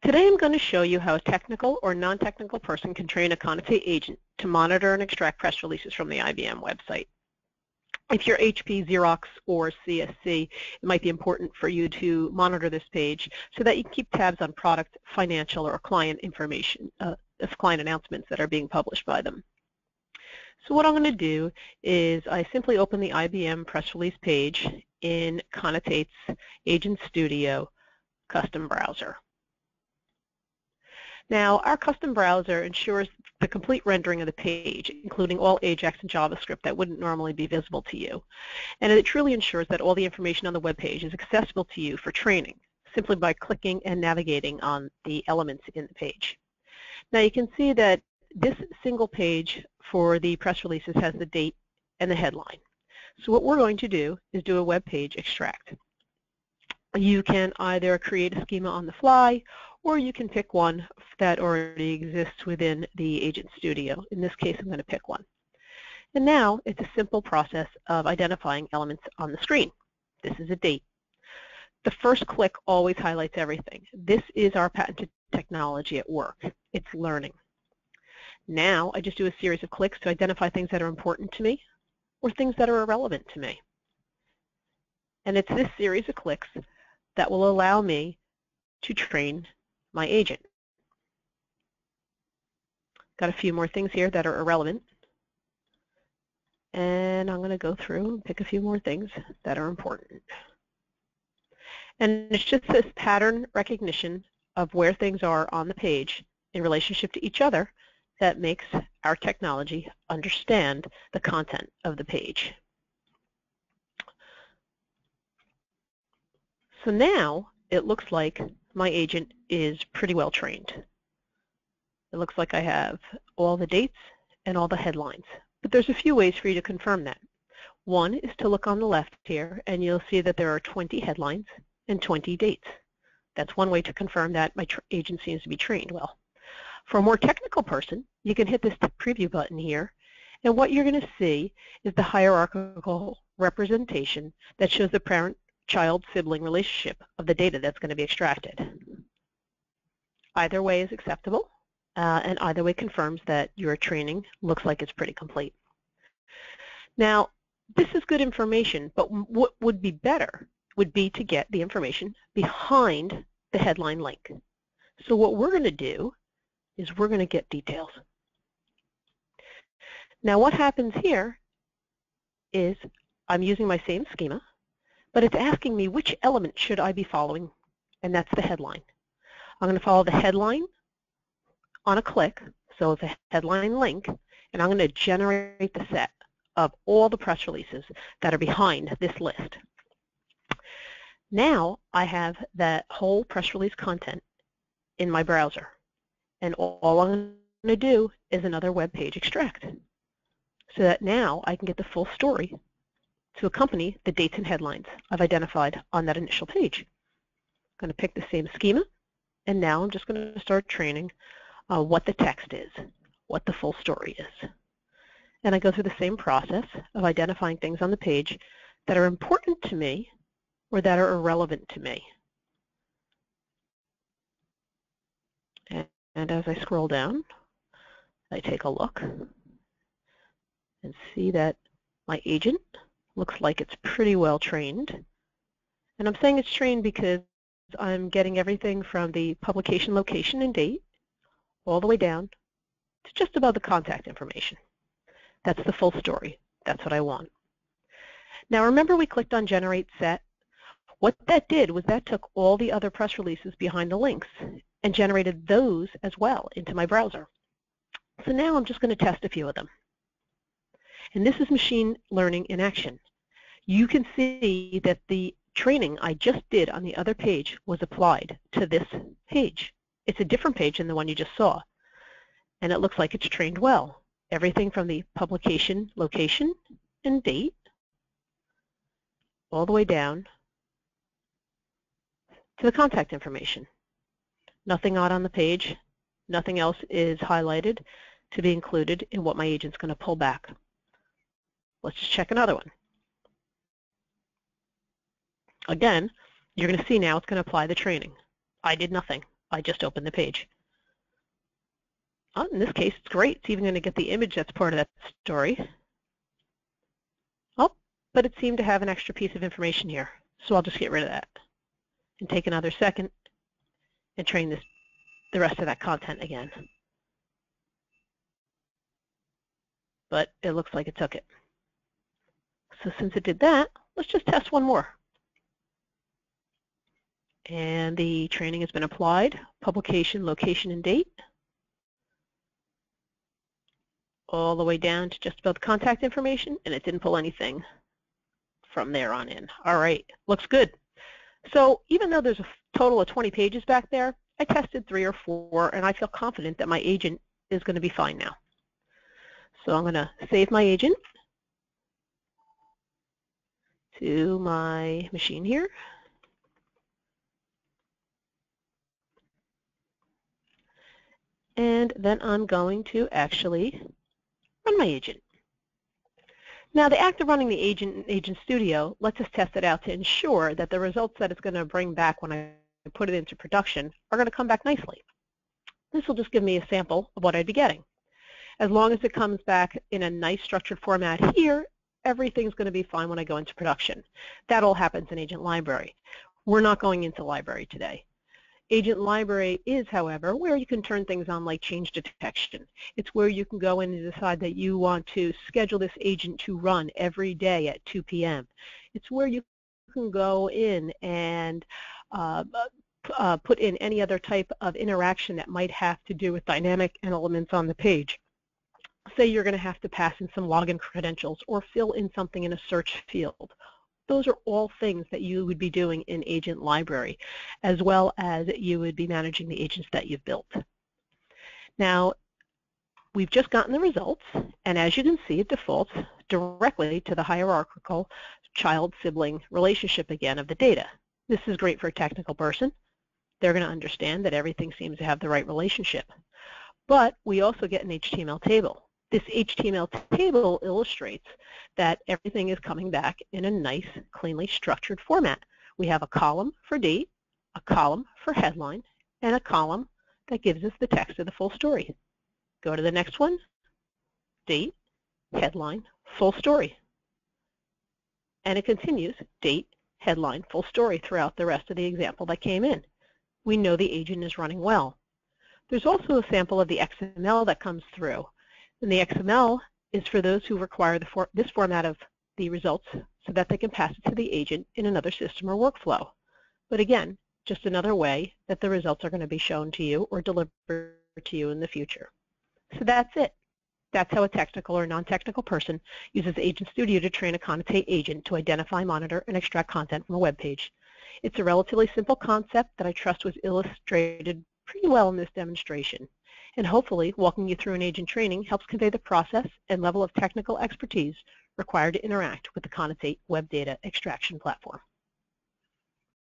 Today I'm going to show you how a technical or non-technical person can train a Connotate agent to monitor and extract press releases from the IBM website. If you're HP, Xerox, or CSC, it might be important for you to monitor this page so that you can keep tabs on product, financial, or client information, client announcements that are being published by them. So what I'm going to do is I simply open the IBM press release page in Connotate's Agent Studio custom browser. Now, our custom browser ensures the complete rendering of the page, including all Ajax and JavaScript that wouldn't normally be visible to you. And it truly ensures that all the information on the web page is accessible to you for training, simply by clicking and navigating on the elements in the page. Now, you can see that this single page for the press releases has the date and the headline. So what we're going to do is do a web page extract. You can either create a schema on the fly, or you can pick one that already exists within the Agent Studio. In this case, I'm going to pick one. And now it's a simple process of identifying elements on the screen. This is a date. The first click always highlights everything. This is our patented technology at work. It's learning. Now I just do a series of clicks to identify things that are important to me or things that are irrelevant to me. And it's this series of clicks that will allow me to train my agent. Got a few more things here that are irrelevant, and I'm going to go through and pick a few more things that are important. And it's just this pattern recognition of where things are on the page in relationship to each other that makes our technology understand the content of the page. So now it looks like my agent is pretty well trained. It looks like I have all the dates and all the headlines. But there's a few ways for you to confirm that. One is to look on the left here, and you'll see that there are 20 headlines and 20 dates. That's one way to confirm that my agent seems to be trained well. For a more technical person, you can hit this preview button here, and what you're going to see is the hierarchical representation that shows the parent-child-sibling relationship of the data that's going to be extracted. Either way is acceptable, and either way confirms that your training looks like it's pretty complete. Now, this is good information, but what would be better would be to get the information behind the headline link. So what we're going to do is we're going to get details. Now, what happens here is I'm using my same schema, but it's asking me which element should I be following, and that's the headline. I'm going to follow the headline on a click, so it's a headline link, and I'm going to generate the set of all the press releases that are behind this list. Now I have that whole press release content in my browser, and all I'm going to do is another web page extract, so that now I can get the full story to accompany the dates and headlines I've identified on that initial page. I'm going to pick the same schema, and now I'm just going to start training what the text is, what the full story is. And I go through the same process of identifying things on the page that are important to me or that are irrelevant to me. And as I scroll down, I take a look and see that my agent looks like it's pretty well trained. And I'm saying it's trained because I'm getting everything from the publication location and date all the way down to just about the contact information. That's the full story. That's what I want. Now remember we clicked on Generate Set. What that did was that took all the other press releases behind the links and generated those as well into my browser. So now I'm just going to test a few of them. And this is machine learning in action. You can see that the training I just did on the other page was applied to this page. It's a different page than the one you just saw, and it looks like it's trained well. Everything from the publication location and date all the way down to the contact information. Nothing odd on the page, nothing else is highlighted to be included in what my agent's going to pull back. Let's just check another one. Again, you're going to see now it's going to apply the training. I did nothing. I just opened the page. Oh, in this case, it's great. It's even going to get the image that's part of that story. Oh, but it seemed to have an extra piece of information here, so I'll just get rid of that and take another second and train the rest of that content again. But it looks like it took it. So since it did that, let's just test one more. And the training has been applied, publication, location, and date, all the way down to just about the contact information, and it didn't pull anything from there on in. All right, looks good. So even though there's a total of 20 pages back there, I tested 3 or 4, and I feel confident that my agent is going to be fine now. So I'm going to save my agent to my machine here. And then I'm going to actually run my agent. Now, the act of running the agent in Agent Studio lets us test it out to ensure that the results that it's going to bring back when I put it into production are going to come back nicely. This will just give me a sample of what I'd be getting. As long as it comes back in a nice structured format here, everything's going to be fine when I go into production. That all happens in Agent Library. We're not going into Library today. Agent Library is, however, where you can turn things on like change detection. It's where you can go in and decide that you want to schedule this agent to run every day at 2 p.m. It's where you can go in and put in any other type of interaction that might have to do with dynamic elements on the page. Say you're going to have to pass in some login credentials or fill in something in a search field. Those are all things that you would be doing in Agent Library, as well as you would be managing the agents that you've built. Now, we've just gotten the results, and as you can see, it defaults directly to the hierarchical child-sibling relationship again of the data. This is great for a technical person. They're going to understand that everything seems to have the right relationship. But we also get an HTML table. This HTML table illustrates that everything is coming back in a nice, cleanly structured format. We have a column for date, a column for headline, and a column that gives us the text of the full story. Go to the next one, date, headline, full story. And it continues, date, headline, full story throughout the rest of the example that came in. We know the agent is running well. There's also a sample of the XML that comes through. And the XML is for those who require this format of the results so that they can pass it to the agent in another system or workflow. But again, just another way that the results are going to be shown to you or delivered to you in the future. So that's it. That's how a technical or non-technical person uses Agent Studio to train a Connotate agent to identify, monitor, and extract content from a web page. It's a relatively simple concept that I trust was illustrated pretty well in this demonstration. And hopefully, walking you through an agent training helps convey the process and level of technical expertise required to interact with the Connotate web data extraction platform.